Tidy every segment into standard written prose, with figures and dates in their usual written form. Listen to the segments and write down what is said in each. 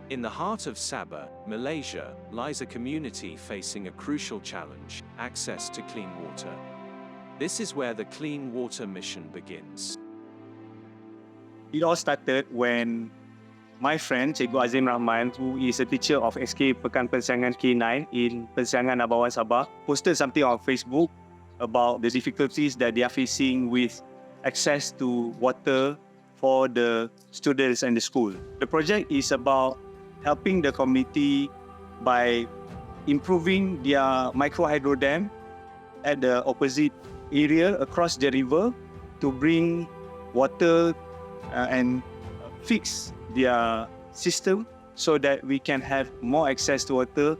In the heart of Sabah, Malaysia, lies a community facing a crucial challenge: access to clean water. This is where the Clean Water Mission begins. It all started when my friend, Cikgu Azim Rahman, who is a teacher of SK Pekan Pensiangan K9 in Pensiangan Abawan Sabah, posted something on Facebook about the difficulties that they are facing with access to water for the students and the school. The project is about helping the community by improving their micro hydro dam at the opposite area across the river to bring water and fix their system so that we can have more access to water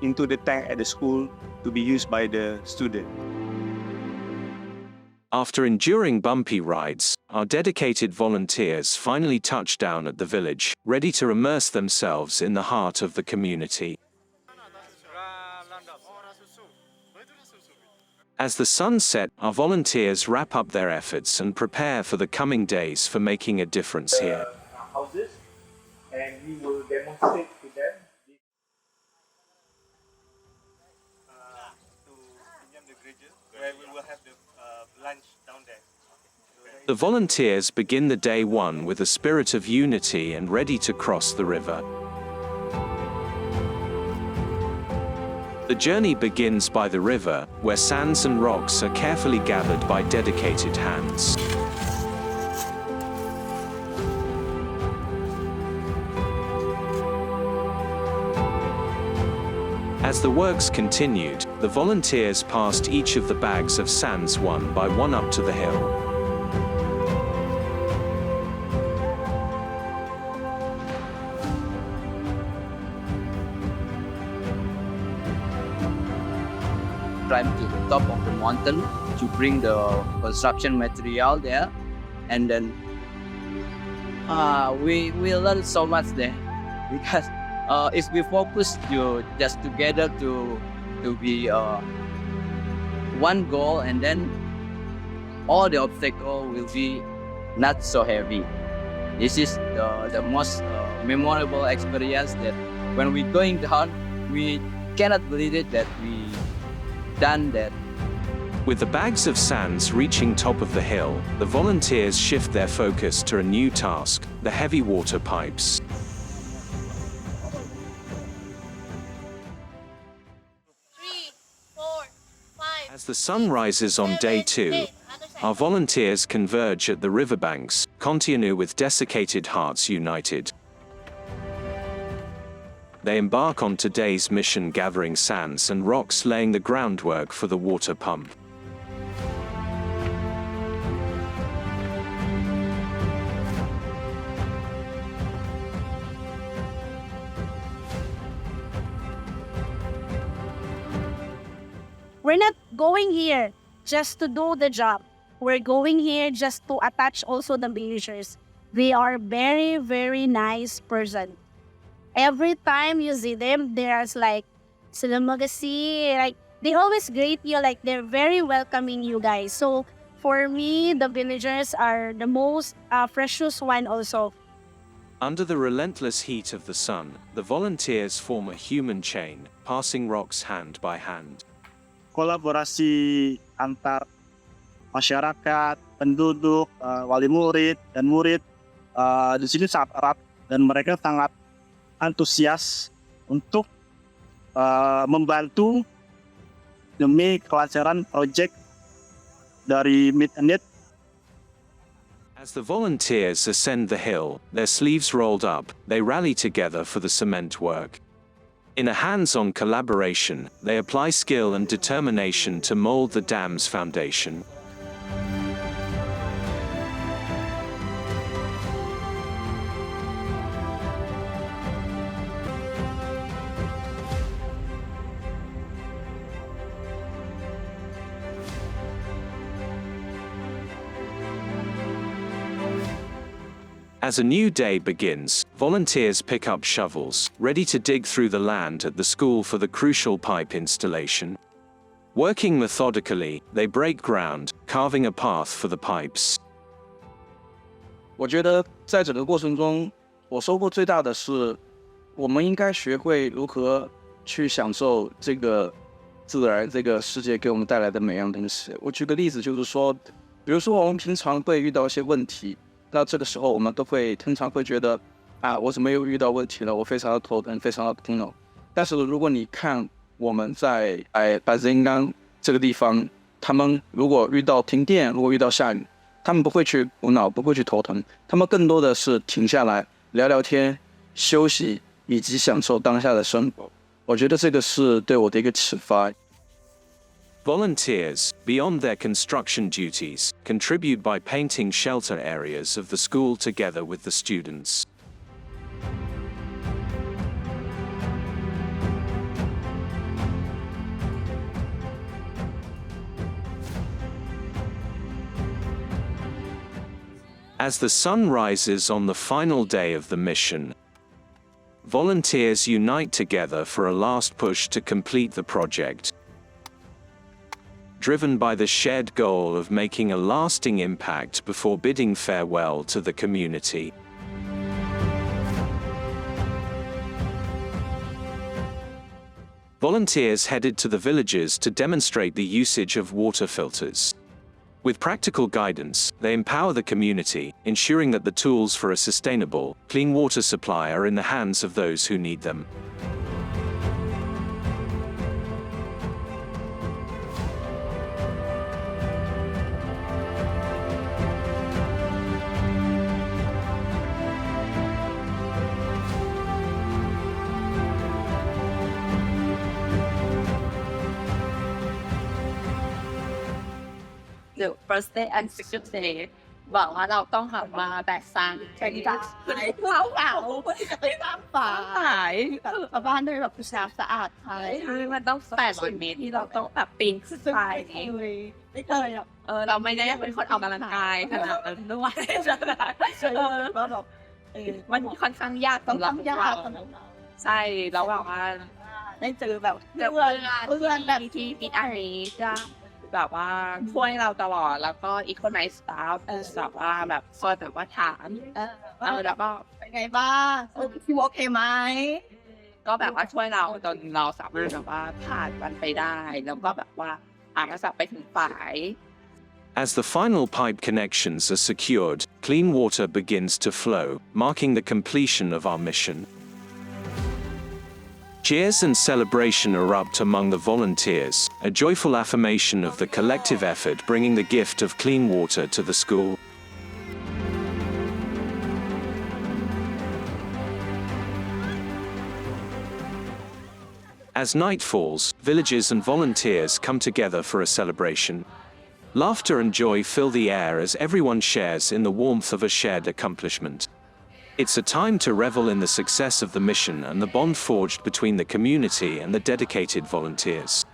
into the tank at the school to be used by the student. After enduring bumpy rides, our dedicated volunteers finally touched down at the village, ready to immerse themselves in the heart of the community. As the sun set, our volunteers wrap up their efforts and prepare for the coming days for making a difference here. Houses, and we will demonstrate to them where we will have the lunch down there. The volunteers begin the day one with a spirit of unity and ready to cross the river. The journey begins by the river, where sands and rocks are carefully gathered by dedicated hands. As the works continued, the volunteers passed each of the bags of sands one by one up to the hill. Climb to the top of the mountain to bring the construction material there, and then we learn so much there because if we focus just together to be one goal, and then all the obstacle will be not so heavy. This is the most memorable experience that when we going down, we cannot believe it that we done that. With the bags of sands reaching top of the hill, the volunteers shift their focus to a new task: the heavy water pipes. As the sun rises on day two, our volunteers converge at the riverbanks, continue with desiccated hearts united. They embark on today's mission, gathering sands and rocks, laying the groundwork for the water pump. We're not going here just to do the job. We're going here just to attach also the villagers. They are very, very nice person. Every time you see them, there's like, sila magasi, like, they always greet you, like, they're very welcoming you guys. So, for me, the villagers are the most precious one also. Under the relentless heat of the sun, the volunteers form a human chain, passing rocks hand by hand. Kolaborasi antar masyarakat, penduduk, wali murid, dan murid di sini sangat erat, dan mereka sangat antusias untuk membantu demi kelancaran proyek dari Meet and Knit. As the volunteers ascend the hill, their sleeves rolled up, they rally together for the cement work. In a hands-on collaboration, they apply skill and determination to mold the dam's foundation. As a new day begins, volunteers pick up shovels, ready to dig through the land at the school for the crucial pipe installation. Working methodically, they break ground, carving a path for the pipes. 我觉得在整个过程中，我收获最大的是我们应该学会如何去享受这个自然、这个世界给我们带来的每样东西。我举个例子，就是说，比如说我们平常会遇到一些问题，那这个时候我们都会通常会觉得我怎么又遇到问题了？我非常的头疼，非常的苦恼。但是如果你看我们在百子金刚这个地方，他们如果遇到停电，如果遇到下雨，他们不会去苦恼，不会去头疼，他们更多的是停下来聊聊天、休息以及享受当下的生活。我觉得这个是对我的一个启发。Volunteers, beyond their construction duties, contribute by painting shelter areas of the school together with the students. As the sun rises on the final day of the mission, volunteers unite together for a last push to complete the project, driven by the shared goal of making a lasting impact before bidding farewell to the community. Volunteers headed to the villages to demonstrate the usage of water filters. With practical guidance, they empower the community, ensuring that the tools for a sustainable, clean water supply are in the hands of those who need them. The first day and second day บอกว่าเราต้องหันมาแบกซานใช่ไหมเราไม่ต้องฝ่ายแบบบ้านด้วยแบบสะอาดสะอาดมันต้อง800 เมตรที่เราต้องแบบปีนขึ้นไปไม่เคยเราไม่ได้เป็นคนออกกำลังกายขนาดนั้นด้วยมันค่อนข้างยากสำหรับเราใช่แล้วแบบว่าได้เจอแบบเพื่อนแบบที่มีอะไรก็แบบว่าช่วยเราตลอดแล้วก็ EcoKnights staff แบบว่าแบบคอยแบบว่าถามแล้วก็เป็นไงบ้างพี่โอเคไหมก็แบบว่าช่วยเราจนเราสามารถแบบว่าผ่านมันไปได้แล้วก็แบบว่าสับไปถึงฝ่าย As the final pipe connections are secured, clean water begins to flow, marking the completion of our mission. Cheers and celebration erupt among the volunteers, a joyful affirmation of the collective effort bringing the gift of clean water to the school. As night falls, villagers and volunteers come together for a celebration. Laughter and joy fill the air as everyone shares in the warmth of a shared accomplishment. It's a time to revel in the success of the mission and the bond forged between the community and the dedicated volunteers.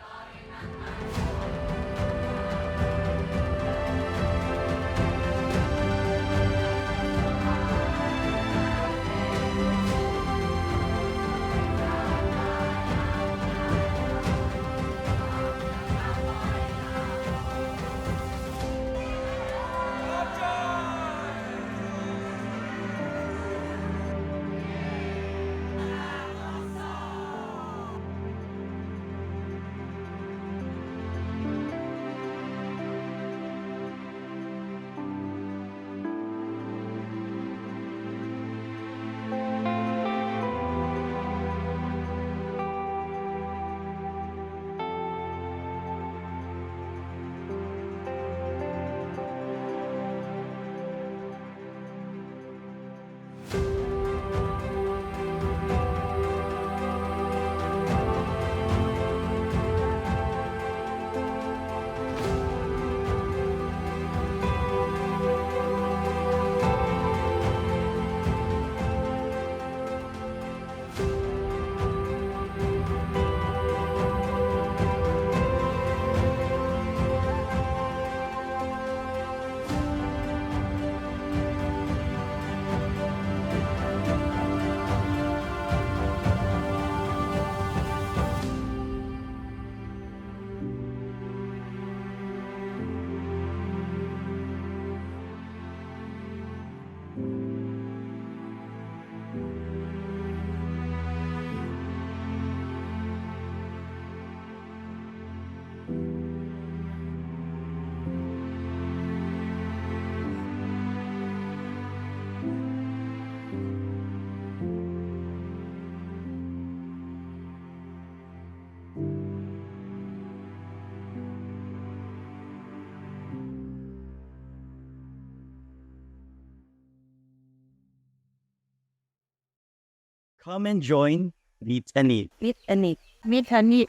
Come and join Meet and Eat. Meet and eat. Meet and eat.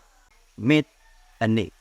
Meet and Eat.